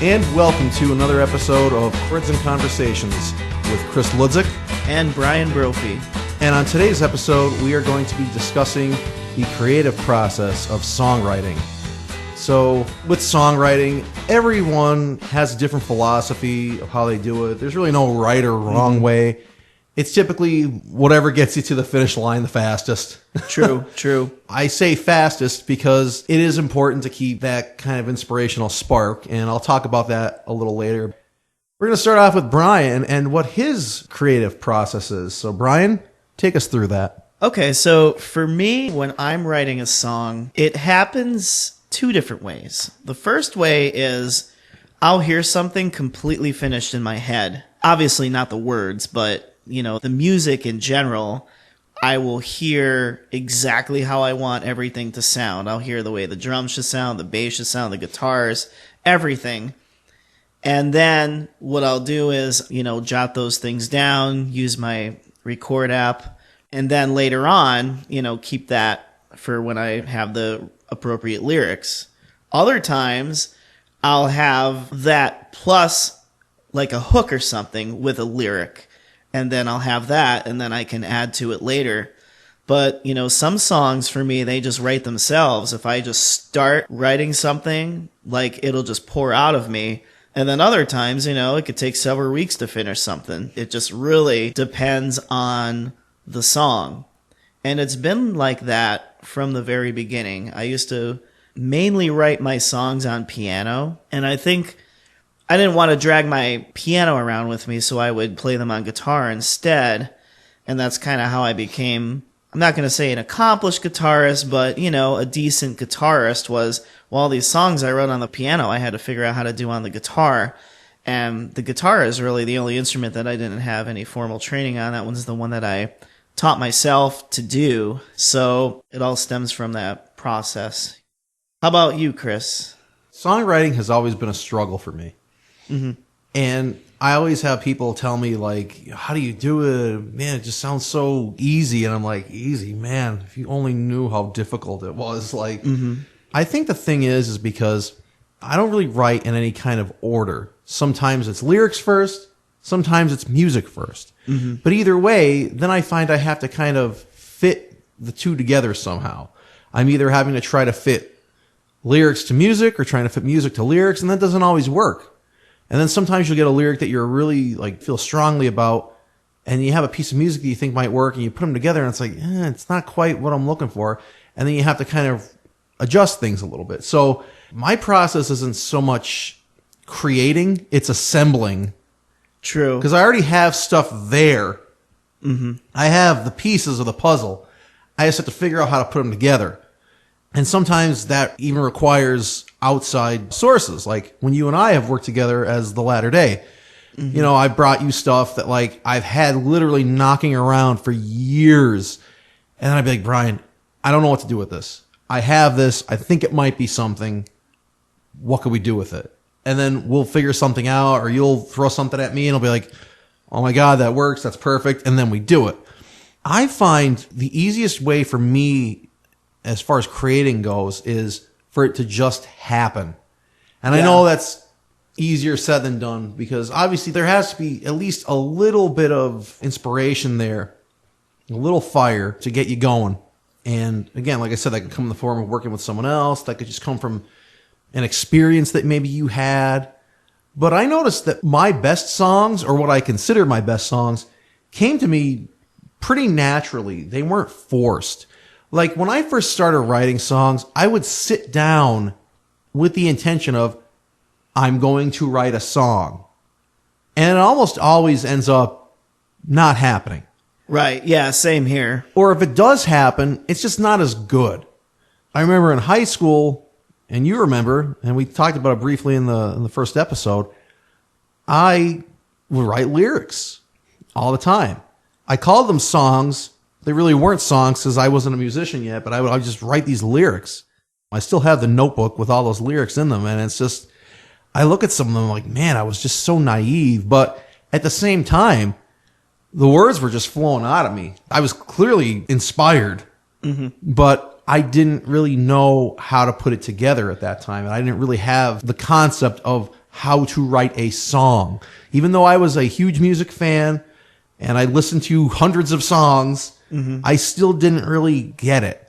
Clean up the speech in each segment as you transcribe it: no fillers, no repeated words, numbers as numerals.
And welcome to another episode of Chords and Conversations with Chris Hludzik and Bryan Brophy. And on today's episode, we are going to be discussing the creative process of songwriting. So with songwriting, everyone has a different philosophy of how they do it. There's really no right or wrong way. It's typically whatever gets you to the finish line the fastest. True. I say fastest because it is important to keep that kind of inspirational spark, and I'll talk about that a little later. We're going to start off with Bryan and what his creative process is. So Bryan, take us through that. Okay, so for me, when I'm writing a song, it happens two different ways. The first way is I'll hear something completely finished in my head. Obviously not the words, but the music in general, I will hear exactly how I want everything to sound. I'll hear the way the drums should sound, the bass should sound, the guitars, everything. And then what I'll do is, jot those things down, use my record app, and then later on, keep that for when I have the appropriate lyrics. Other times, I'll have that plus like a hook or something with a lyric. And then I'll have that, and then I can add to it later. But, some songs for me, they just write themselves. If I just start writing something, it'll just pour out of me. And then other times, it could take several weeks to finish something. It just really depends on the song. And it's been like that from the very beginning. I used to mainly write my songs on piano, and I think I didn't want to drag my piano around with me, so I would play them on guitar instead. And that's kind of how I became, I'm not going to say an accomplished guitarist, but, a decent guitarist was, all these songs I wrote on the piano, I had to figure out how to do on the guitar. And the guitar is really the only instrument that I didn't have any formal training on. That one's the one that I taught myself to do. So it all stems from that process. How about you, Chris? Songwriting has always been a struggle for me. Mm-hmm. And I always have people tell me, how do you do it? Man, it just sounds so easy. And I'm like, easy, man. If you only knew how difficult it was. I think the thing is because I don't really write in any kind of order. Sometimes it's lyrics first. Sometimes it's music first. Mm-hmm. But either way, then I find I have to kind of fit the two together somehow. I'm either having to try to fit lyrics to music or trying to fit music to lyrics, and that doesn't always work. And then sometimes you'll get a lyric that you're really feel strongly about, and you have a piece of music that you think might work, and you put them together, and it's it's not quite what I'm looking for. And then you have to kind of adjust things a little bit. So my process isn't so much creating, it's assembling. True. Because I already have stuff there. Mm-hmm. I have the pieces of the puzzle. I just have to figure out how to put them together. And sometimes that even requires outside sources. Like when you and I have worked together as the latter day, mm-hmm. I brought you stuff that I've had literally knocking around for years. And then I'd be like, Bryan, I don't know what to do with this. I have this. I think it might be something. What could we do with it? And then we'll figure something out, or you'll throw something at me and I'll be like, oh my God, that works. That's perfect. And then we do it. I find the easiest way for me as far as creating goes is for it to just happen. And I know that's easier said than done because obviously there has to be at least a little bit of inspiration there, a little fire to get you going. And again, like I said, that could come in the form of working with someone else. That could just come from an experience that maybe you had. But I noticed that my best songs, or what I consider my best songs, came to me pretty naturally. They weren't forced. When I first started writing songs, I would sit down with the intention of, I'm going to write a song. And it almost always ends up not happening. Right. Yeah, same here. Or if it does happen, it's just not as good. I remember in high school, and you remember, and we talked about it briefly in the first episode, I would write lyrics all the time. I called them songs. They really weren't songs because I wasn't a musician yet, but I would just write these lyrics. I still have the notebook with all those lyrics in them, and it's just, I look at some of them like, man, I was just so naive. But at the same time, the words were just flowing out of me. I was clearly inspired, but I didn't really know how to put it together at that time. And I didn't really have the concept of how to write a song. Even though I was a huge music fan and I listened to hundreds of songs, I still didn't really get it.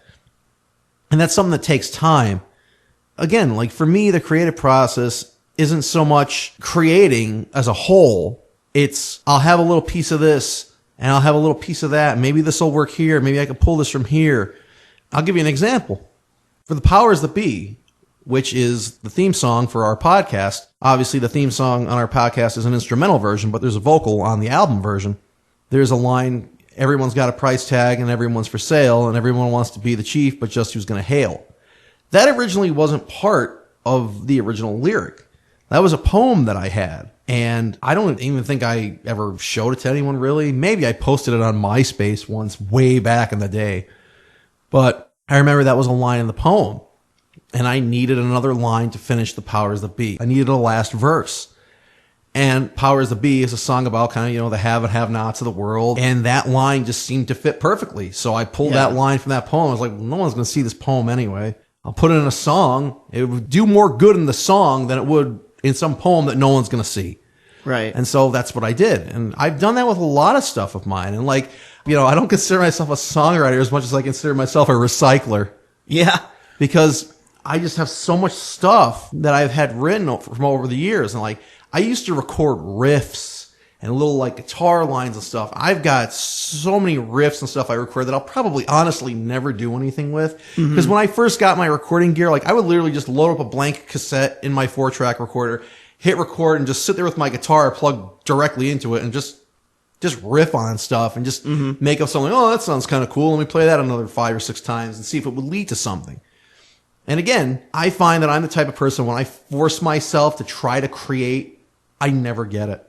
And that's something that takes time. Again, like for me, the creative process isn't so much creating as a whole. It's I'll have a little piece of this and I'll have a little piece of that. Maybe this will work here. Maybe I can pull this from here. I'll give you an example. For The Powers That Be, which is the theme song for our podcast. Obviously, the theme song on our podcast is an instrumental version, but there's a vocal on the album version. There's a line, everyone's got a price tag and everyone's for sale and everyone wants to be the chief, but just who's going to hail. That originally wasn't part of the original lyric. That was a poem that I had. And I don't even think I ever showed it to anyone really. Maybe I posted it on MySpace once way back in the day. But I remember that was a line in the poem. And I needed another line to finish The Powers That Be. I needed a last verse. And Powers That Be is a song about kind of, the have and have-nots of the world. And that line just seemed to fit perfectly. So I pulled that line from that poem. I was like, well, no one's going to see this poem anyway. I'll put it in a song. It would do more good in the song than it would in some poem that no one's going to see. Right. And so that's what I did. And I've done that with a lot of stuff of mine. And I don't consider myself a songwriter as much as I consider myself a recycler. Yeah. Because I just have so much stuff that I've had written from over the years. And I used to record riffs and little guitar lines and stuff. I've got so many riffs and stuff I record that I'll probably honestly never do anything with. Because when I first got my recording gear, I would literally just load up a blank cassette in my 4-track recorder, hit record, and just sit there with my guitar plugged directly into it and just riff on stuff and just make up something. Oh, that sounds kind of cool. Let me play that another 5 or 6 times and see if it would lead to something. And again, I find that I'm the type of person when I force myself to try to create, I never get it.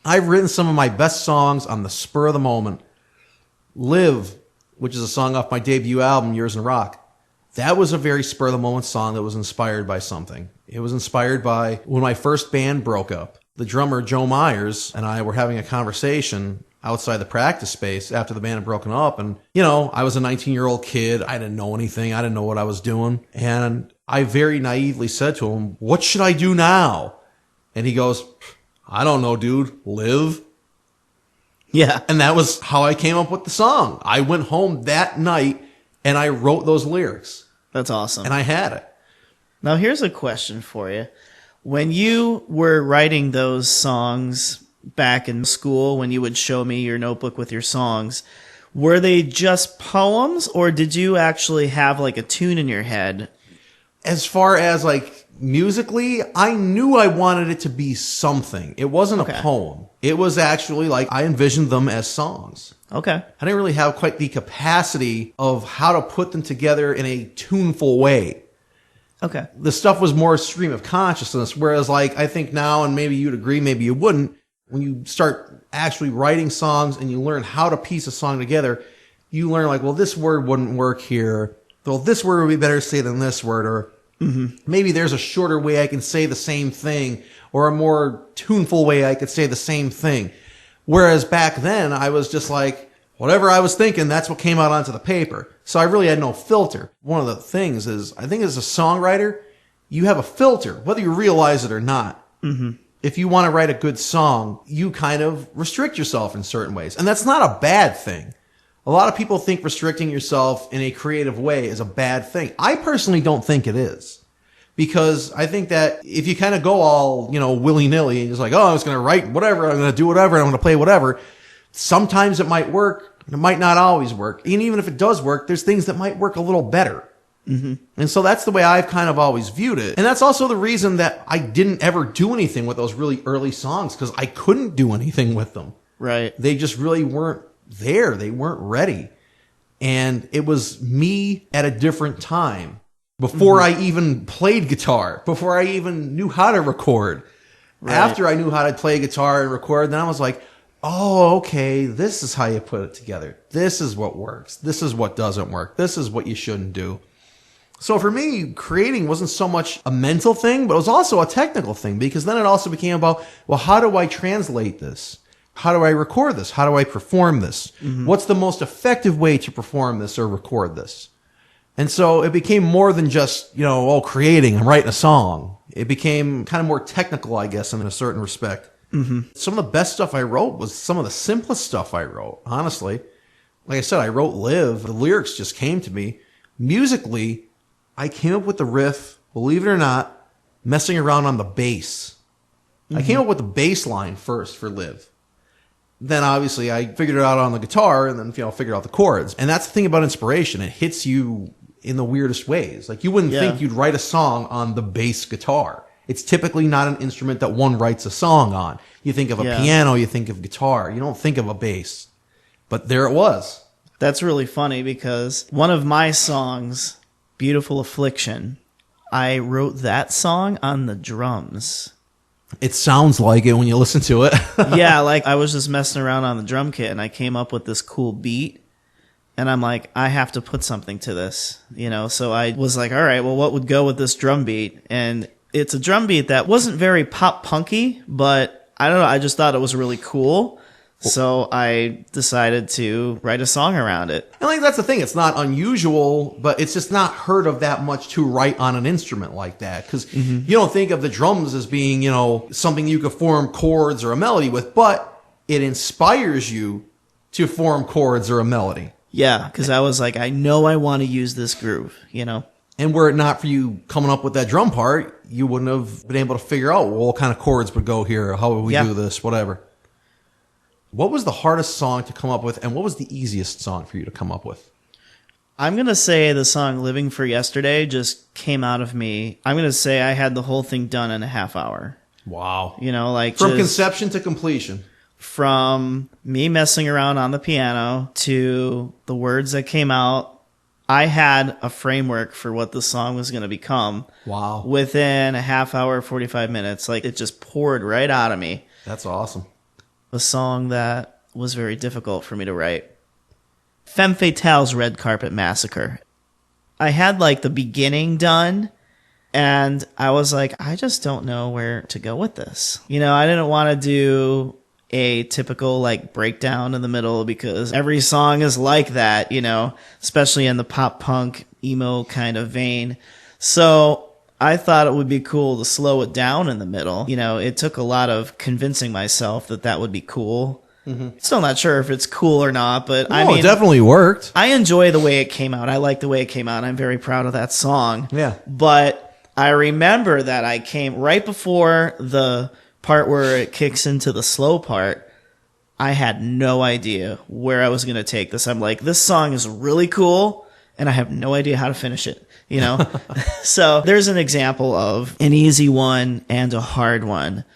I've written some of my best songs on the spur of the moment. Live, which is a song off my debut album, Years in Rock. That was a very spur of the moment song that was inspired by something. It was inspired by when my first band broke up. The drummer, Joe Myers, and I were having a conversation outside the practice space after the band had broken up. And, I was a 19-year-old kid. I didn't know anything. I didn't know what I was doing. And I very naively said to him, what should I do now? And he goes, I don't know, dude. Live. Yeah. And that was how I came up with the song. I went home that night and I wrote those lyrics. That's awesome. And I had it. Now, here's a question for you. When you were writing those songs back in school, when you would show me your notebook with your songs, were they just poems or did you actually have a tune in your head? As far as musically, I knew I wanted it to be something. It wasn't a poem. It was actually I envisioned them as songs. Okay. I didn't really have quite the capacity of how to put them together in a tuneful way. Okay. The stuff was more stream of consciousness, whereas I think now, and maybe you'd agree, maybe you wouldn't, when you start actually writing songs and you learn how to piece a song together, you learn well, this word wouldn't work here. Well, this word would be better to say than this word, or maybe there's a shorter way I can say the same thing, or a more tuneful way I could say the same thing. Whereas back then, I was just whatever I was thinking, that's what came out onto the paper. So I really had no filter. One of the things is, I think as a songwriter, you have a filter, whether you realize it or not. If you want to write a good song, you kind of restrict yourself in certain ways. And that's not a bad thing. A lot of people think restricting yourself in a creative way is a bad thing. I personally don't think it is. Because I think that if you kind of go all, willy-nilly and just oh, I'm just going to write whatever, I'm going to do whatever, I'm going to play whatever, sometimes it might work, it might not always work. And even if it does work, there's things that might work a little better. And so that's the way I've kind of always viewed it. And that's also the reason that I didn't ever do anything with those really early songs, because I couldn't do anything with them. Right. They just really weren't there. They weren't ready. And it was me at a different time. Before I even played guitar, before I even knew how to record. Right. After I knew how to play guitar and record, then I was oh, okay, this is how you put it together. This is what works. This is what doesn't work. This is what you shouldn't do. So for me, creating wasn't so much a mental thing, but it was also a technical thing, because then it also became about, well, how do I translate this? How do I record this? How do I perform this? What's the most effective way to perform this or record this? And so it became more than just, creating and writing a song. It became kind of more technical, I guess, in a certain respect. Some of the best stuff I wrote was some of the simplest stuff I wrote, honestly. Like I said, I wrote Live. The lyrics just came to me. Musically, I came up with the riff, believe it or not, messing around on the bass. I came up with the bass line first for Live. Then obviously I figured it out on the guitar and then, figured out the chords. And that's the thing about inspiration. It hits you in the weirdest ways. Like you wouldn't think you'd write a song on the bass guitar. It's typically not an instrument that one writes a song on. You think of a piano, you think of guitar. You don't think of a bass. But there it was. That's really funny because one of my songs, Beautiful Affliction, I wrote that song on the drums. It sounds like it when you listen to it. Yeah, like I was just messing around on the drum kit and I came up with this cool beat. And I'm like, I have to put something to this, So I was like, all right, well, what would go with this drum beat? And it's a drum beat that wasn't very pop punky, but I don't know. I just thought it was really cool. So I decided to write a song around it. And that's the thing. It's not unusual, but it's just not heard of that much to write on an instrument like that. Because you don't think of the drums as being, something you could form chords or a melody with, but it inspires you to form chords or a melody. Yeah, because I was like, I know I want to use this groove, And were it not for you coming up with that drum part, you wouldn't have been able to figure out what kind of chords would go here, how would we do this, whatever. What was the hardest song to come up with, and what was the easiest song for you to come up with? I'm going to say the song Living for Yesterday just came out of me. I'm going to say I had the whole thing done in a half hour. Wow. From conception to completion. From me messing around on the piano to the words that came out. I had a framework for what the song was going to become. Wow. Within a half hour, 45 minutes. Like, it just poured right out of me. That's awesome. A song that was very difficult for me to write. Femme Fatale's Red Carpet Massacre. I had, the beginning done, and I was like, I just don't know where to go with this. I didn't want to do a typical breakdown in the middle because every song is like that, especially in the pop punk emo kind of vein. So I thought it would be cool to slow it down in the middle. It took a lot of convincing myself that would be cool. Still not sure if it's cool or not, but it definitely worked. I enjoy the way it came out. I like the way it came out. I'm very proud of that song. Yeah. But I remember that I came right before the part where it kicks into the slow part. I had no idea where I was going to take this. I'm like, this song is really cool, and I have no idea how to finish it, So there's an example of an easy one and a hard one.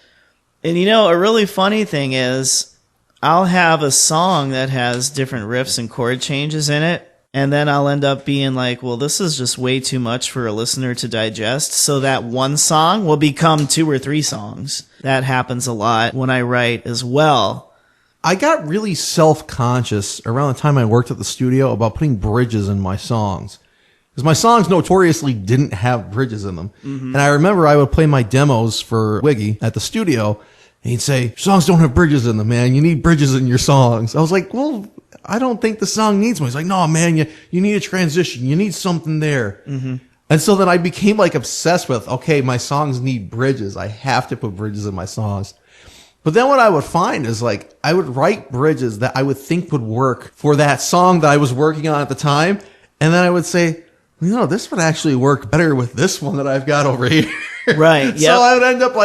And a really funny thing is I'll have a song that has different riffs and chord changes in it, and then I'll end up being like, well, this is just way too much for a listener to digest. So that one song will become 2 or 3 songs. That happens a lot when I write as well. I got really self-conscious around the time I worked at the studio about putting bridges in my songs. Because my songs notoriously didn't have bridges in them. And I remember I would play my demos for Wiggy at the studio, and he'd say, songs don't have bridges in them, man. You need bridges in your songs. I was like, well, I don't think the song needs one. He's like, no, man, you need a transition. You need something there. And so then I became obsessed with, okay, my songs need bridges. I have to put bridges in my songs. But then what I would find is I would write bridges that I would think would work for that song that I was working on at the time. And then I would say, this would actually work better with this one that I've got over here. Right. So I would end up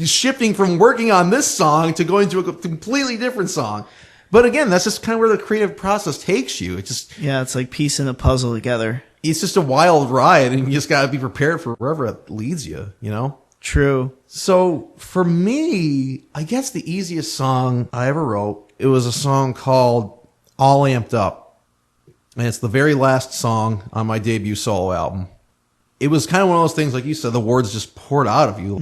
shifting from working on this song to going to a completely different song. But again, that's just kind of where the creative process takes you. It's like piecing a puzzle together. It's just a wild ride, and you just got to be prepared for wherever it leads you, True. So for me, I guess the easiest song I ever wrote, it was a song called All Amped Up. And it's the very last song on my debut solo album. It was kind of one of those things, like you said, the words just poured out of you.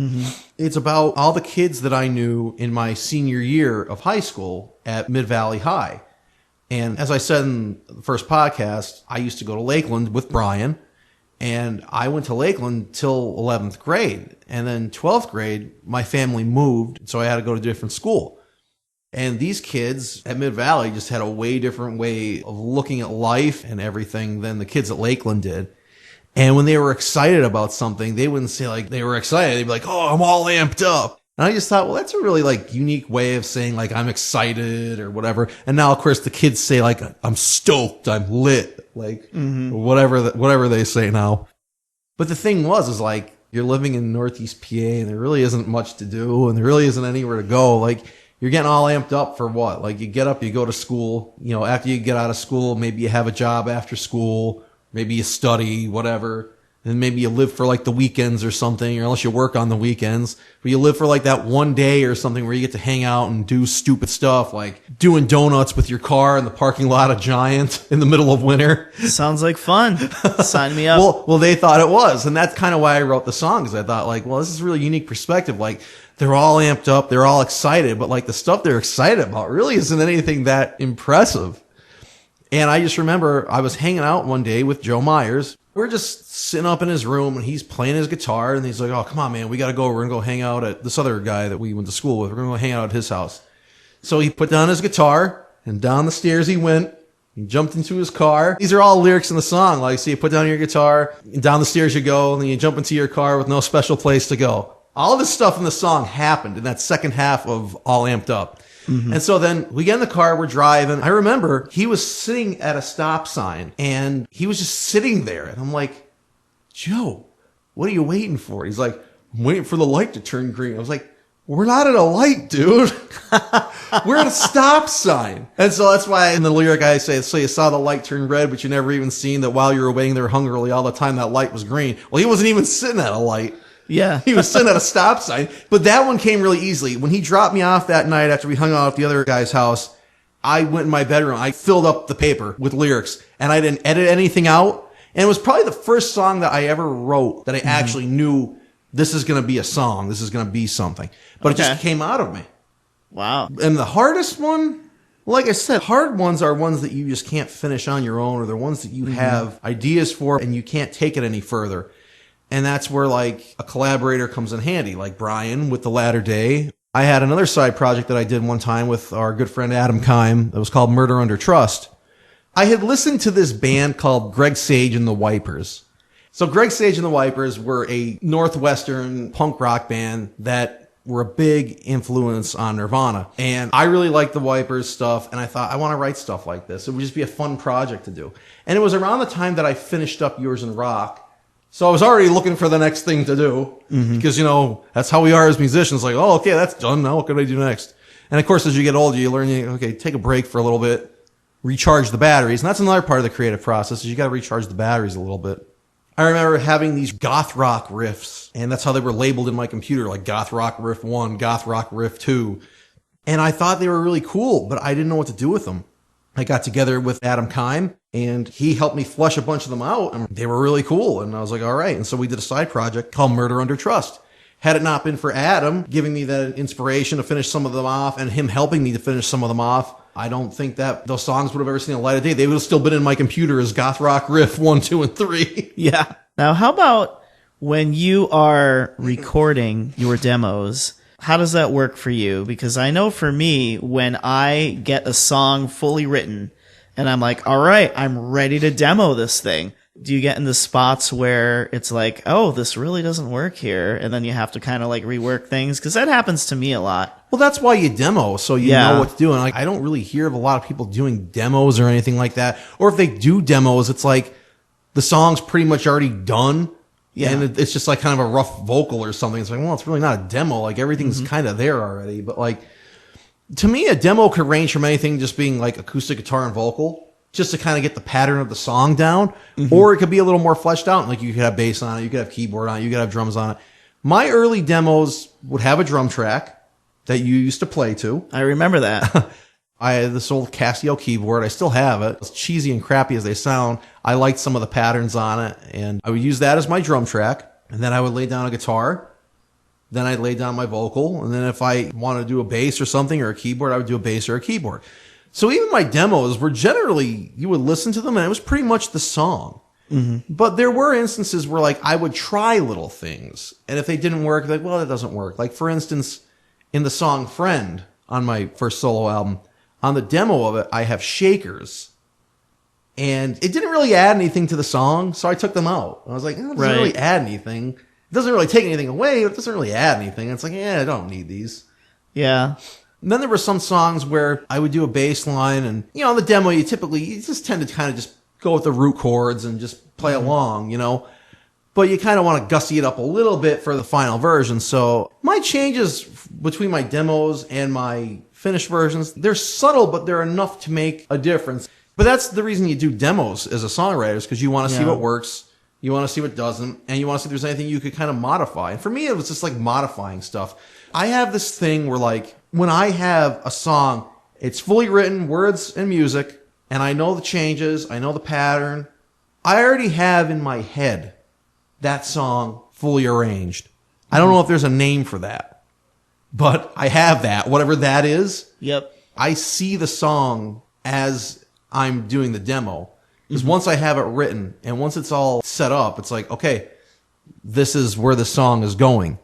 It's about all the kids that I knew in my senior year of high school at Mid-Valley High. And as I said in the first podcast, I used to go to Lakeland with Bryan. And I went to Lakeland till 11th grade. And then 12th grade, my family moved, so I had to go to a different school. And these kids at Mid-Valley just had a way different way of looking at life and everything than the kids at Lakeland did. And when they were excited about something, they wouldn't say like they were excited. They'd be like, oh, I'm all amped up. And I just thought, well, that's a really like unique way of saying like I'm excited or whatever. And now, of course, the kids say like I'm stoked, I'm lit, like whatever they say now. But the thing is like you're living in Northeast PA and there really isn't much to do and there really isn't anywhere to go. Like you're getting all amped up for what? Like you get up, you go to school, you know, after you get out of school, maybe you have a job after school. Maybe you study, whatever, and maybe you live for like the weekends or something, or unless you work on the weekends, but you live for like that one day or something where you get to hang out and do stupid stuff like doing donuts with your car in the parking lot of Giant in the middle of winter. Sounds like fun. Sign me up. Well, they thought it was, and that's kind of why I wrote the song, because I thought like, well, this is a really unique perspective. Like they're all amped up, they're all excited, but like the stuff they're excited about really isn't anything that impressive. And I just remember I was hanging out one day with Joe Myers. We're just sitting up in his room and he's playing his guitar and he's like, oh, come on, man, we got to go. We're going to go hang out at this other guy that we went to school with. We're going to go hang out at his house. So he put down his guitar and down the stairs he went. He jumped into his car. These are all lyrics in the song. Like, so you put down your guitar and down the stairs you go and then you jump into your car with no special place to go. All this stuff in the song happened in that second half of All Amped Up. And so then we get in the car, we're driving. I remember he was sitting at a stop sign and he was just sitting there. And I'm like, Joe, what are you waiting for? He's like, I'm waiting for the light to turn green. I was like, we're not at a light, dude. We're at a stop sign. And so that's why in the lyric I say, so you saw the light turn red, but you never even seen that while you were waiting there hungrily all the time that light was green. Well, he wasn't even sitting at a light. Yeah. He was sitting at a stop sign. But that one came really easily. When he dropped me off that night after we hung out at the other guy's house, I went in my bedroom. I filled up the paper with lyrics and I didn't edit anything out. And it was probably the first song that I ever wrote that I actually knew this is going to be a song. This is going to be something. But it just came out of me. Wow. And the hardest one, like I said, hard ones are ones that you just can't finish on your own or they're ones that you have ideas for and you can't take it any further. And that's where like a collaborator comes in handy, like Bryan with The Latter Day. I had another side project that I did one time with our good friend Adam Kime that was called Murder Under Trust. I had listened to this band called Greg Sage and the Wipers. So Greg Sage and the Wipers were a Northwestern punk rock band that were a big influence on Nirvana. And I really liked the Wipers stuff, and I thought, I want to write stuff like this. It would just be a fun project to do. And it was around the time that I finished up Yours in Rock. So I was already looking for the next thing to do because, you know, that's how we are as musicians. Like, oh, okay, that's done. Now what can I do next? And of course, as you get older, you learn, okay, take a break for a little bit, recharge the batteries. And that's another part of the creative process is you got to recharge the batteries a little bit. I remember having these goth rock riffs, and that's how they were labeled in my computer, like goth rock riff 1, goth rock riff 2. And I thought they were really cool, but I didn't know what to do with them. I got together with Adam Kime, and he helped me flesh a bunch of them out, and they were really cool. And I was like, all right. And so we did a side project called Murder Under Trust. Had it not been for Adam giving me that inspiration to finish some of them off and him helping me to finish some of them off, I don't think that those songs would have ever seen the light of day. They would have still been in my computer as goth rock riff 1, 2, and 3. Yeah. Now, how about when you are recording your demos? How does that work for you? Because I know for me, when I get a song fully written and I'm like, all right, I'm ready to demo this thing. Do you get in the spots where it's like, oh, this really doesn't work here? And then you have to kind of like rework things? Because that happens to me a lot. Well, that's why you demo, so you know what to do. And like, I don't really hear of a lot of people doing demos or anything like that. Or if they do demos, it's like the song's pretty much already done. Yeah. And it's just like kind of a rough vocal or something. It's like, well, it's really not a demo. Like everything's kind of there already. But like, to me, a demo could range from anything just being like acoustic guitar and vocal, just to kind of get the pattern of the song down. Or it could be a little more fleshed out. Like you could have bass on it. You could have keyboard on it. You could have drums on it. My early demos would have a drum track that you used to play to. I remember that. I had this old Casio keyboard. I still have it. As cheesy and crappy as they sound, I liked some of the patterns on it. And I would use that as my drum track. And then I would lay down a guitar. Then I'd lay down my vocal. And then if I wanted to do a bass or something or a keyboard, I would do a bass or a keyboard. So even my demos were generally, you would listen to them and it was pretty much the song. But there were instances where like I would try little things. And if they didn't work, like, well, that doesn't work. Like for instance, in the song Friend on my first solo album, on the demo of it, I have shakers. And it didn't really add anything to the song, so I took them out. I was like, it doesn't really add anything. It doesn't really take anything away, but it doesn't really add anything. It's like, I don't need these. Yeah. And then there were some songs where I would do a bass line, and, the demo, you just tend to kind of just go with the root chords and just play along, But you kind of want to gussy it up a little bit for the final version. So my changes between my demos and my finished versions, they're subtle, but they're enough to make a difference. But that's the reason you do demos as a songwriter, is because you want to see what works, you want to see what doesn't, and you want to see if there's anything you could kind of modify. And for me, it was just like modifying stuff. I have this thing where, like, when I have a song, it's fully written, words and music, and I know the changes, I know the pattern. I already have in my head that song fully arranged. I don't know if there's a name for that, but I have that, whatever that is. Yep. I see the song as I'm doing the demo. Because once I have it written and once it's all set up, it's like, okay, this is where the song is going.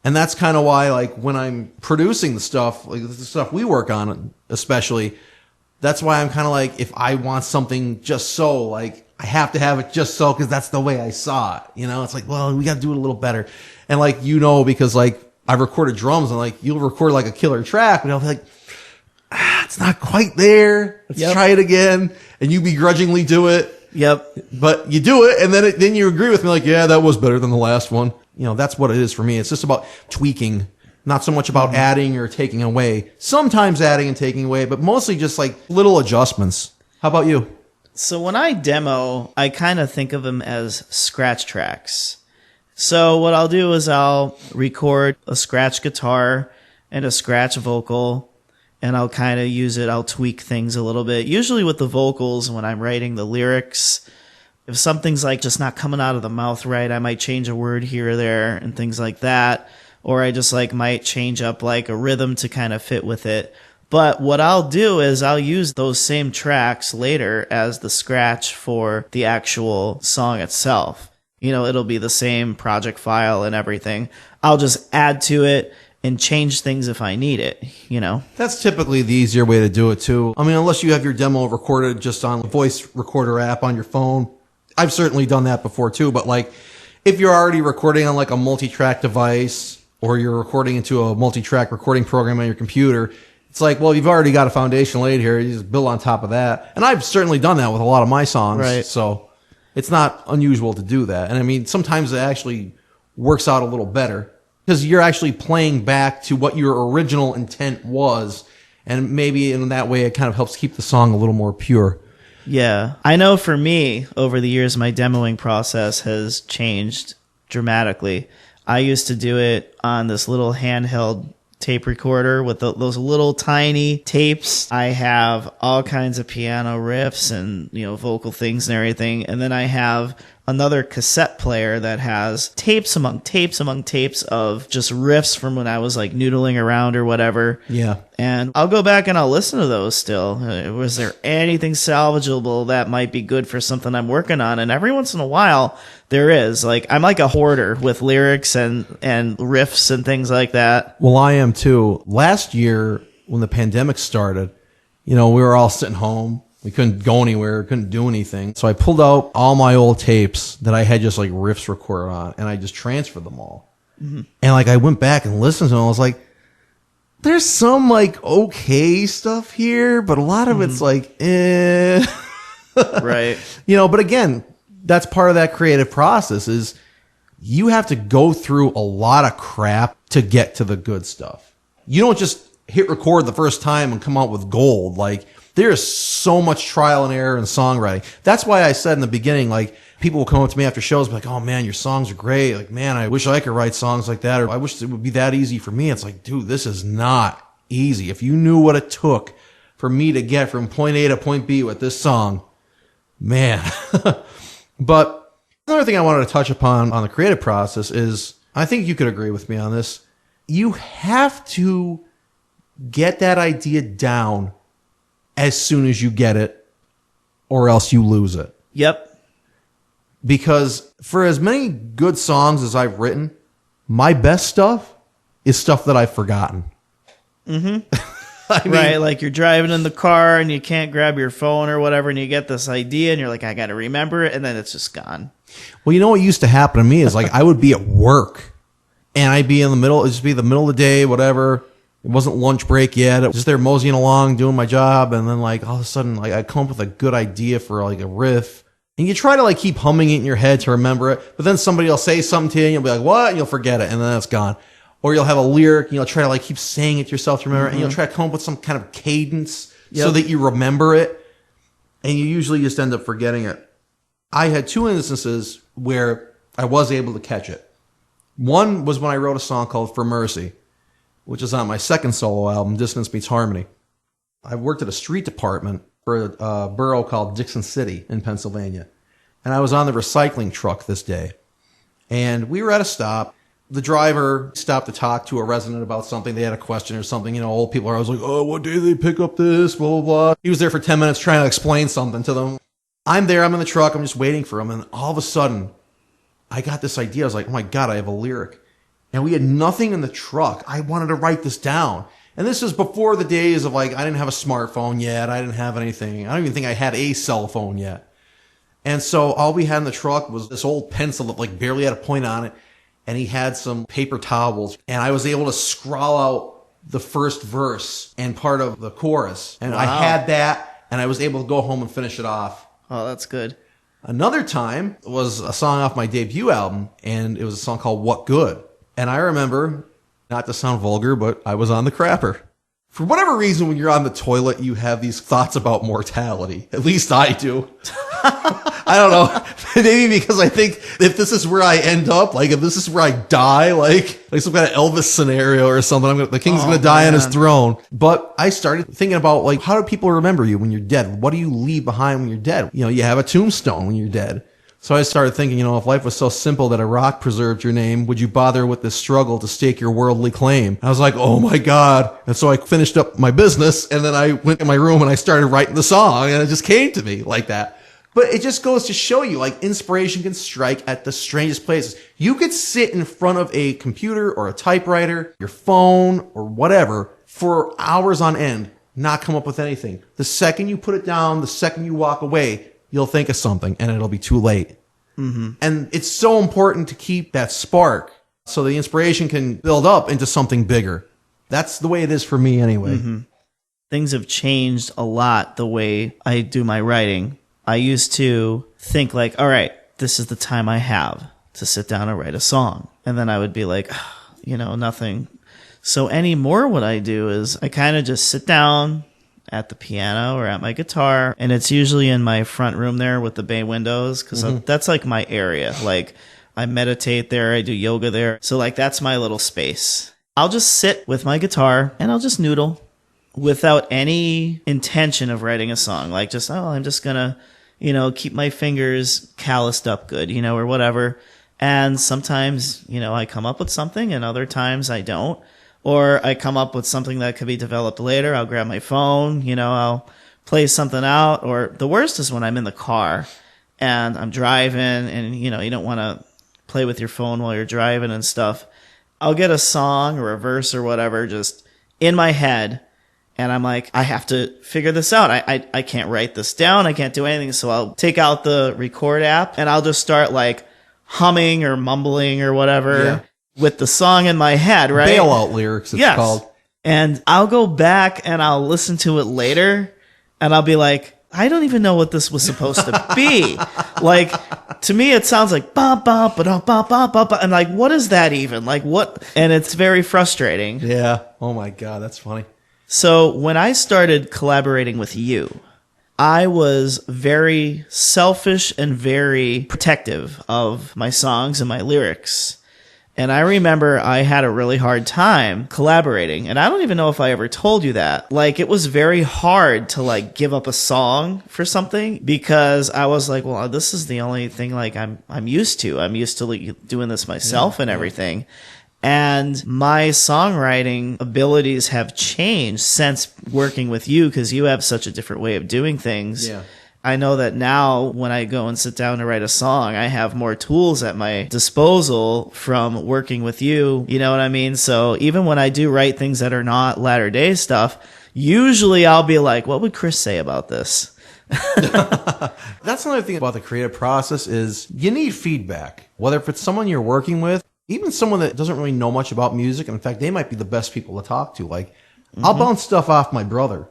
And that's kind of why, like, when I'm producing the stuff, like the stuff we work on especially, that's why I'm kind of like, if I want something just so, like, I have to have it just so because that's the way I saw it. It's like, well, we got to do it a little better. And, like, because, like, I recorded drums and, like, you'll record, like, a killer track, but I'll be like, it's not quite there. Let's try it again. And you begrudgingly do it. Yep. But you do it, and then you agree with me, like, yeah, that was better than the last one. That's what it is for me. It's just about tweaking, not so much about adding or taking away. Sometimes adding and taking away, but mostly just like little adjustments. How about you? So when I demo, I kind of think of them as scratch tracks. So what I'll do is I'll record a scratch guitar and a scratch vocal, and I'll kind of use it. I'll tweak things a little bit. Usually with the vocals, when I'm writing the lyrics, if something's like just not coming out of the mouth right, I might change a word here or there and things like that. Or I just like might change up like a rhythm to kind of fit with it. But what I'll do is I'll use those same tracks later as the scratch for the actual song itself. It'll be the same project file and everything. I'll just add to it and change things if I need it, That's typically the easier way to do it too. I mean, unless you have your demo recorded just on the voice recorder app on your phone. I've certainly done that before too, but like if you're already recording on like a multi-track device or you're recording into a multi-track recording program on your computer, it's like, well, you've already got a foundation laid here. You just build on top of that. And I've certainly done that with a lot of my songs. Right. So it's not unusual to do that. And I mean, sometimes it actually works out a little better because you're actually playing back to what your original intent was. And maybe in that way, it kind of helps keep the song a little more pure. Yeah. I know for me, over the years, my demoing process has changed dramatically. I used to do it on this little handheld tape recorder with those little tiny tapes. I have all kinds of piano riffs and, vocal things and everything. And then I have another cassette player that has tapes among tapes among tapes of just riffs from when I was like noodling around or whatever. Yeah. And I'll go back and I'll listen to those still. Was there anything salvageable that might be good for something I'm working on? And every once in a while there is. Like, I'm like a hoarder with lyrics and riffs and things like that. Well, I am too. Last year when the pandemic started, we were all sitting home. We couldn't go anywhere, couldn't do anything. So I pulled out all my old tapes that I had just like riffs recorded on, and I just transferred them all. Mm-hmm. And like I went back and listened to them. I was like, there's some like okay stuff here, but a lot of it's like, eh. Right. But again, that's part of that creative process is you have to go through a lot of crap to get to the good stuff. You don't just hit record the first time and come out with gold. Like, there is so much trial and error in songwriting. That's why I said in the beginning, like, people will come up to me after shows and be like, oh man, your songs are great. Like, man, I wish I could write songs like that. Or I wish it would be that easy for me. It's like, dude, this is not easy. If you knew what it took for me to get from point A to point B with this song, man. But another thing I wanted to touch upon on the creative process is, I think you could agree with me on this. You have to get that idea down as soon as you get it, or else you lose it. Yep. Because for as many good songs as I've written, my best stuff is stuff that I've forgotten. Mm-hmm. I mean, right? Like you're driving in the car and you can't grab your phone or whatever, and you get this idea and you're like, I got to remember it, and then it's just gone. well, you know what used to happen to me is like I would be at work and I'd be in the middle, it'd just be the middle of the day, whatever. It wasn't lunch break yet. It was just there moseying along, doing my job, and then like all of a sudden, like I come up with a good idea for like a riff. And you try to like keep humming it in your head to remember it, but then somebody will say something to you and you'll be like, what? And you'll forget it, and then it's gone. Or you'll have a lyric and you'll try to like keep saying it to yourself to remember it, and you'll try to come up with some kind of cadence so that you remember it, and you usually just end up forgetting it. I had 2 instances where I was able to catch it. One was when I wrote a song called For Mercy, which is on my second solo album, Dissonance Meets Harmony. I worked at a street department for a borough called Dixon City in Pennsylvania. And I was on the recycling truck this day. And we were at a stop. The driver stopped to talk to a resident about something. They had a question or something. You know, old people are always like, oh, what day do they pick up this? Blah, blah, blah. He was there for 10 minutes trying to explain something to them. I'm there. I'm in the truck. I'm just waiting for him. And all of a sudden, I got this idea. I was like, oh, my God, I have a lyric. And we had nothing in the truck. I wanted to write this down. And this is before the days of like, I didn't have a smartphone yet. I didn't have anything. I don't even think I had a cell phone yet. And so all we had in the truck was this old pencil that like barely had a point on it. And he had some paper towels. And I was able to scrawl out the first verse and part of the chorus. And I had that, and I was able to go home and finish it off. Oh, that's good. Another time was a song off my debut album, and it was a song called What Good. And I remember, not to sound vulgar, but I was on the crapper. For whatever reason, when you're on the toilet, you have these thoughts about mortality. At least I do. I don't know. Maybe because I think if this is where I end up, like if this is where I die, like some kind of Elvis scenario or something, the king's going to die on his throne. But I started thinking about like, how do people remember you when you're dead? What do you leave behind when you're dead? You know, you have a tombstone when you're dead. So I started thinking, you know, if life was so simple that a rock preserved your name, would you bother with this struggle to stake your worldly claim? I was like, oh my God. And so I finished up my business, and then I went in my room and I started writing the song, and it just came to me like that. But it just goes to show you, like, inspiration can strike at the strangest places. You could sit in front of a computer or a typewriter, your phone or whatever, for hours on end, not come up with anything. The second you put it down, the second you walk away, you'll think of something, and it'll be too late. Mm-hmm. And it's so important to keep that spark so the inspiration can build up into something bigger. That's the way it is for me anyway. Mm-hmm. Things have changed a lot the way I do my writing. I used to think like, all right, this is the time I have to sit down and write a song. And then I would be like, you know, nothing. So anymore what I do is I kind of just sit down at the piano or at my guitar, and it's usually in my front room there with the bay windows, because that's like my area. Like I meditate there, I do yoga there. So like that's my little space. I'll just sit with my guitar and I'll just noodle without any intention of writing a song. Like just, oh, I'm just gonna, you know, keep my fingers calloused up good, you know, or whatever. And sometimes, you know, I come up with something, and other times I don't. Or I come up with something that could be developed later. I'll grab my phone, you know, I'll play something out. Or the worst is when I'm in the car and I'm driving, and, you know, you don't want to play with your phone while you're driving and stuff. I'll get a song or a verse or whatever just in my head, and I'm like, I have to figure this out. I can't write this down. I can't do anything. So I'll take out the record app and I'll just start like humming or mumbling or whatever. Yeah. With the song in my head, right? Bailout lyrics, it's called. And I'll go back and I'll listen to it later, and I'll be like, I don't even know what this was supposed to be. Like, to me, it sounds like ba ba ba da ba ba ba ba. And like, what is that even? Like, what? And it's very frustrating. Yeah. Oh my God, that's funny. So when I started collaborating with you, I was very selfish and very protective of my songs and my lyrics. And I remember I had a really hard time collaborating. And I don't even know if I ever told you that. Like, it was very hard to like give up a song for something, because I was like, well, this is the only thing like I'm used to. I'm used to like doing this myself and everything. And my songwriting abilities have changed since working with you, because you have such a different way of doing things. Yeah. I know that now when I go and sit down to write a song, I have more tools at my disposal from working with you. You know what I mean? So even when I do write things that are not latter day stuff, Usually I'll be like, what would Chris say about this? That's another thing about the creative process is you need feedback, whether if it's someone you're working with, even someone that doesn't really know much about music. And in fact, they might be the best people to talk to. Like, I'll bounce stuff off my brother.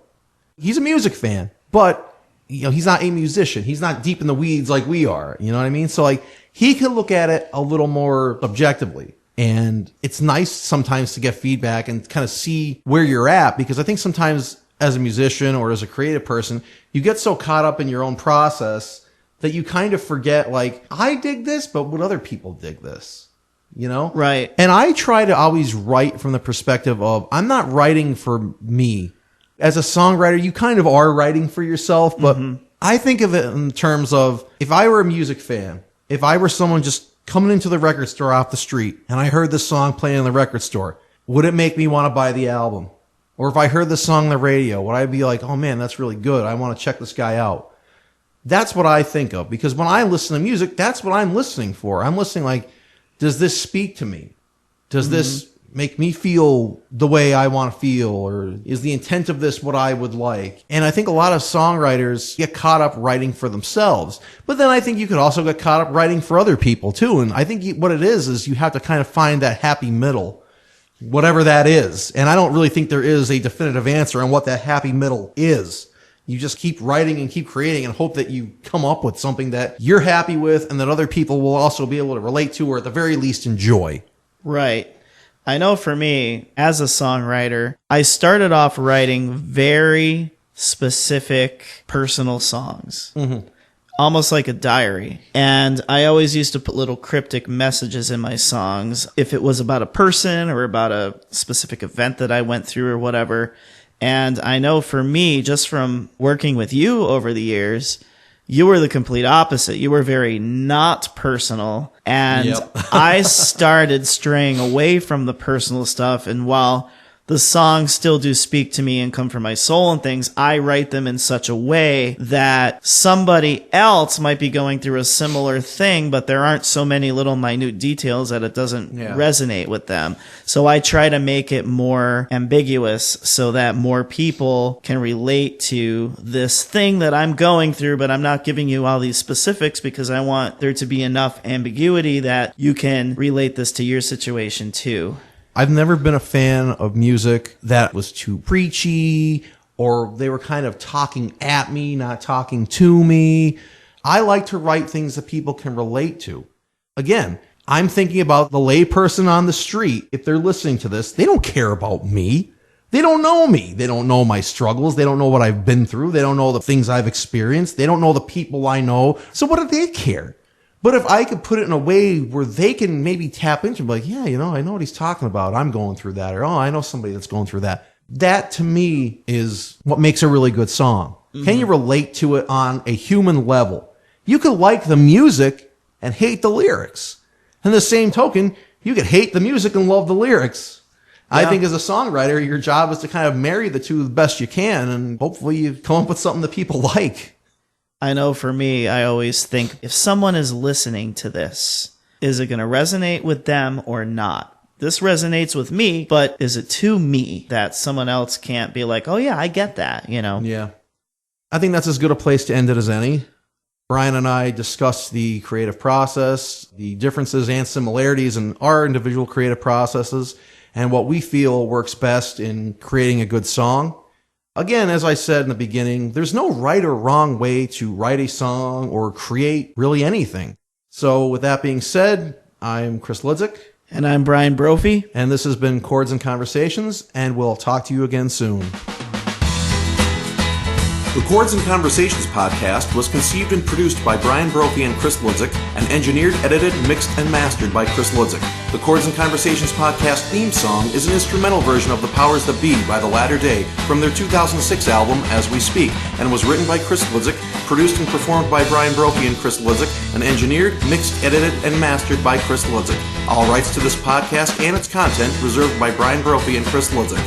He's a music fan, but he's not a musician. He's not deep in the weeds like we are. You know what I mean? So like, he can look at it a little more objectively. And it's nice sometimes to get feedback and kind of see where you're at, because I think sometimes as a musician or as a creative person, you get so caught up in your own process that you kind of forget, like, I dig this, but would other people dig this? Right. And I try to always write from the perspective of, I'm not writing for me. As a songwriter, you kind of are writing for yourself, but I think of it in terms of, if I were a music fan, if I were someone just coming into the record store off the street and I heard this song playing in the record store, would it make me want to buy the album? Or if I heard this song on the radio, would I be like, oh man, that's really good, I want to check this guy out? That's what I think of, because when I listen to music, that's what I'm listening for. I'm listening like, does this speak to me? Does this make me feel the way I want to feel? Or is the intent of this what I would like? And I think a lot of songwriters get caught up writing for themselves. But then I think you could also get caught up writing for other people too. And I think what it is you have to kind of find that happy middle, whatever that is. And I don't really think there is a definitive answer on what that happy middle is. You just keep writing and keep creating and hope that you come up with something that you're happy with and that other people will also be able to relate to, or at the very least enjoy. Right. I know for me, as a songwriter, I started off writing very specific personal songs, almost like a diary. And I always used to put little cryptic messages in my songs, if it was about a person or about a specific event that I went through or whatever. And I know for me, just from working with you over the years, you were the complete opposite. You were very not personal. And I started straying away from the personal stuff. And while the songs still do speak to me and come from my soul and things, I write them in such a way that somebody else might be going through a similar thing, but there aren't so many little minute details that it doesn't resonate with them. So I try to make it more ambiguous so that more people can relate to this thing that I'm going through, but I'm not giving you all these specifics because I want there to be enough ambiguity that you can relate this to your situation too. I've never been a fan of music that was too preachy, or they were kind of talking at me, not talking to me. I like to write things that people can relate to. Again, I'm thinking about the layperson on the street. If they're listening to this, they don't care about me. They don't know me. They don't know my struggles. They don't know what I've been through. They don't know the things I've experienced. They don't know the people I know. So what do they care? But if I could put it in a way where they can maybe tap into, like, yeah, I know what he's talking about. I'm going through that. Or, oh, I know somebody that's going through that. That, to me, is what makes a really good song. Can you relate to it on a human level? You could like the music and hate the lyrics. And the same token, you could hate the music and love the lyrics. Yeah. I think as a songwriter, your job is to kind of marry the two the best you can, and hopefully you come up with something that people like. I know for me, I always think, if someone is listening to this, is it going to resonate with them or not? This resonates with me, but is it to me that someone else can't be like, oh yeah, I get that, Yeah. I think that's as good a place to end it as any. Bryan and I discussed the creative process, the differences and similarities in our individual creative processes, and what we feel works best in creating a good song. Again, as I said in the beginning, there's no right or wrong way to write a song or create really anything. So with that being said, I'm Chris Hludzik. And I'm Bryan Brophy. And this has been Chords and Conversations, and we'll talk to you again soon. The Chords and Conversations podcast was conceived and produced by Bryan Brophy and Chris Hludzik, and engineered, edited, mixed, and mastered by Chris Hludzik. The Chords and Conversations podcast theme song is an instrumental version of The Powers That Be by The Latter Day from their 2006 album As We Speak, and was written by Chris Hludzik, produced and performed by Bryan Brophy and Chris Hludzik, and engineered, mixed, edited, and mastered by Chris Hludzik. All rights to this podcast and its content reserved by Bryan Brophy and Chris Hludzik.